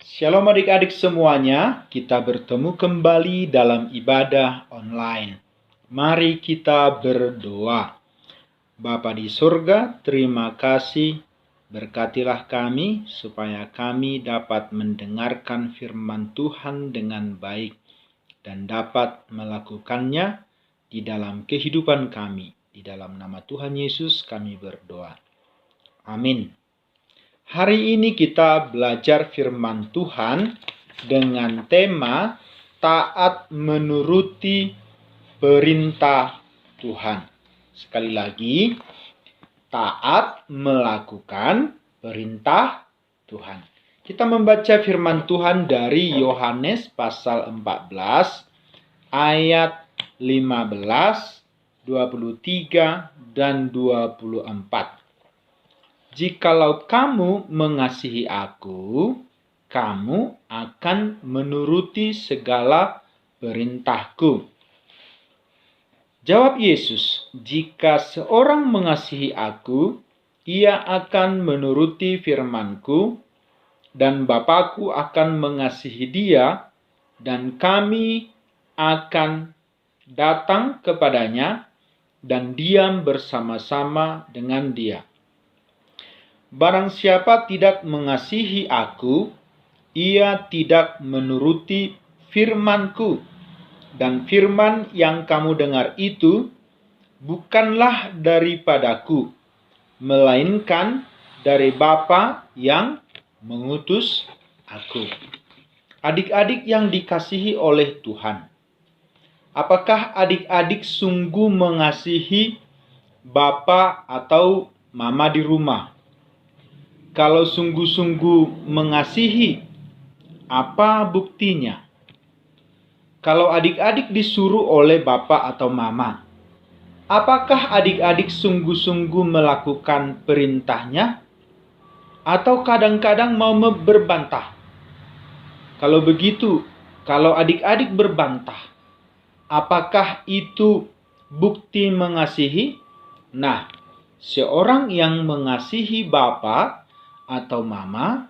Shalom adik-adik semuanya, kita bertemu kembali dalam ibadah online. Mari kita berdoa. Bapa di surga, terima kasih, berkatilah kami supaya kami dapat mendengarkan firman Tuhan dengan baik dan dapat melakukannya di dalam kehidupan kami. Di dalam nama Tuhan Yesus kami berdoa. Amin. Hari ini kita belajar firman Tuhan dengan tema taat menuruti perintah Tuhan. Sekali lagi, taat melakukan perintah Tuhan. Kita membaca firman Tuhan dari Yohanes pasal 14 ayat 15, 23, dan 24. Jikalau kamu mengasihi aku, kamu akan menuruti segala perintahku. Jawab Yesus, jika seorang mengasihi aku, ia akan menuruti firman-Ku, dan Bapa-Ku akan mengasihi dia, dan kami akan datang kepadanya dan diam bersama-sama dengan dia. Barang siapa tidak mengasihi aku, ia tidak menuruti firman-Ku. Dan firman yang kamu dengar itu bukanlah daripadaku, melainkan dari Bapa yang mengutus aku. Adik-adik yang dikasihi oleh Tuhan, apakah adik-adik sungguh mengasihi Bapa atau Mama di rumah? Kalau sungguh-sungguh mengasihi, apa buktinya? Kalau adik-adik disuruh oleh Bapak atau Mama, apakah adik-adik sungguh-sungguh melakukan perintahnya? Atau kadang-kadang mau berbantah? Kalau begitu, kalau adik-adik berbantah, apakah itu bukti mengasihi? Nah, seorang yang mengasihi Bapak atau Mama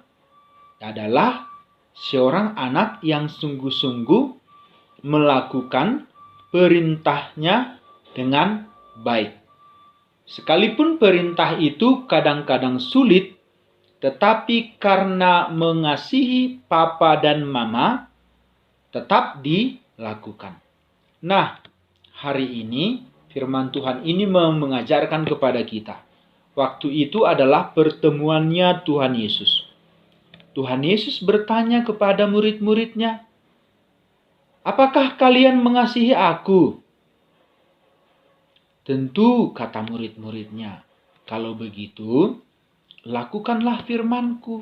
adalah seorang anak yang sungguh-sungguh melakukan perintahnya dengan baik. Sekalipun perintah itu kadang-kadang sulit, tetapi karena mengasihi Papa dan Mama, tetap dilakukan. Nah, hari ini firman Tuhan ini mengajarkan kepada kita. Waktu itu adalah pertemuannya Tuhan Yesus. Tuhan Yesus bertanya kepada murid-muridnya, apakah kalian mengasihi aku? Tentu, kata murid-muridnya, kalau begitu, lakukanlah firman-Ku,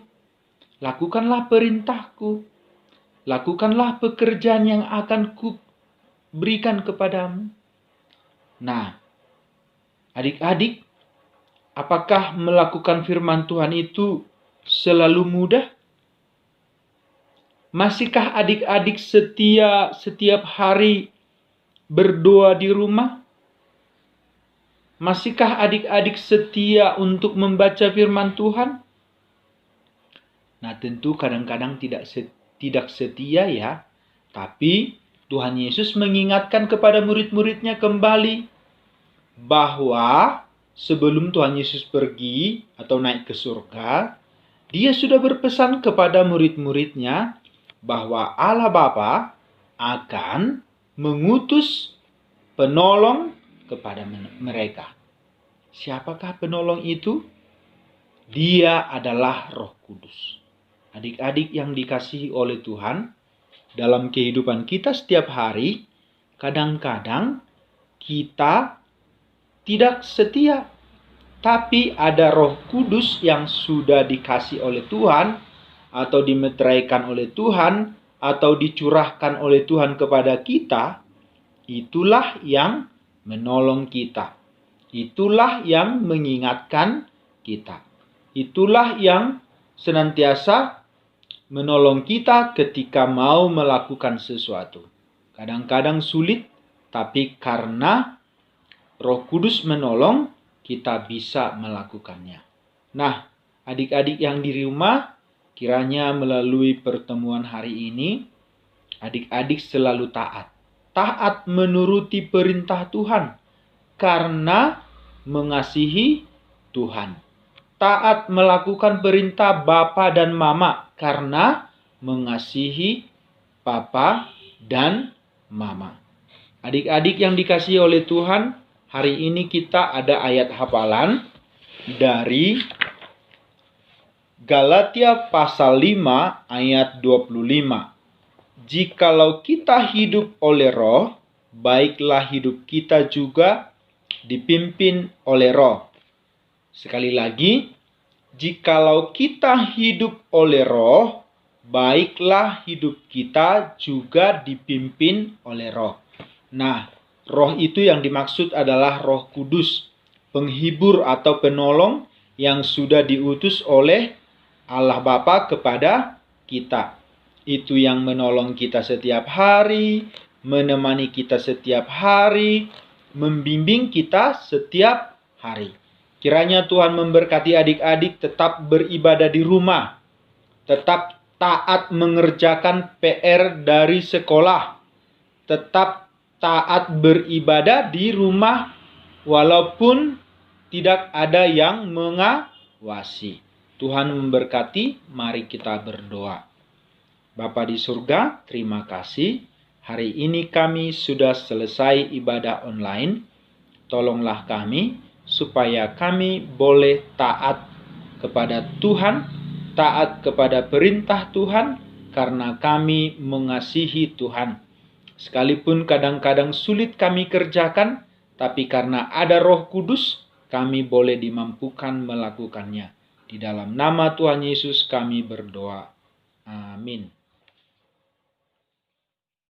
lakukanlah perintah-Ku, lakukanlah pekerjaan yang akan Ku berikan kepadamu. Nah, adik-adik, apakah melakukan firman Tuhan itu selalu mudah? Masihkah adik-adik setiap hari berdoa di rumah? Masihkah adik-adik setia untuk membaca firman Tuhan? Nah, tentu kadang-kadang tidak setia ya. Tapi Tuhan Yesus mengingatkan kepada murid-muridnya kembali bahwa sebelum Tuhan Yesus pergi atau naik ke surga, dia sudah berpesan kepada murid-muridnya bahwa Allah Bapa akan mengutus penolong kepada mereka. Siapakah penolong itu? Dia adalah Roh Kudus. Adik-adik yang dikasihi oleh Tuhan, dalam kehidupan kita setiap hari, kadang-kadang kita tidak setia. Tapi ada Roh Kudus yang sudah dikasih oleh Tuhan, atau dimeteraikan oleh Tuhan, atau dicurahkan oleh Tuhan kepada kita. Itulah yang menolong kita. Itulah yang mengingatkan kita. Itulah yang senantiasa menolong kita ketika mau melakukan sesuatu. Kadang-kadang sulit, tapi karena Roh Kudus menolong, kita bisa melakukannya. Nah, adik-adik yang di rumah, Kiranya melalui pertemuan hari ini, adik-adik selalu taat. Taat menuruti perintah Tuhan karena mengasihi Tuhan. Taat melakukan perintah Bapa dan Mama karena mengasihi Papa dan Mama. Adik-adik yang dikasihi oleh Tuhan, hari ini kita ada ayat hafalan dari Galatia pasal 5 ayat 25. Jikalau kita hidup oleh Roh, baiklah hidup kita juga dipimpin oleh Roh. Sekali lagi, jikalau kita hidup oleh Roh, baiklah hidup kita juga dipimpin oleh Roh. Nah, Roh itu yang dimaksud adalah Roh Kudus, penghibur atau penolong yang sudah diutus oleh Allah Bapa kepada kita. Itu yang menolong kita setiap hari, menemani kita setiap hari, membimbing kita setiap hari. Kiranya Tuhan memberkati adik-adik tetap beribadah di rumah, tetap taat mengerjakan PR dari sekolah, tetap taat beribadah di rumah walaupun tidak ada yang mengawasi. Tuhan memberkati, mari kita berdoa. Bapa di surga, terima kasih. Hari ini kami sudah selesai ibadah online. Tolonglah kami supaya kami boleh taat kepada Tuhan, taat kepada perintah Tuhan, karena kami mengasihi Tuhan. Sekalipun kadang-kadang sulit kami kerjakan, tapi karena ada Roh Kudus, kami boleh dimampukan melakukannya. Di dalam nama Tuhan Yesus kami berdoa. Amin.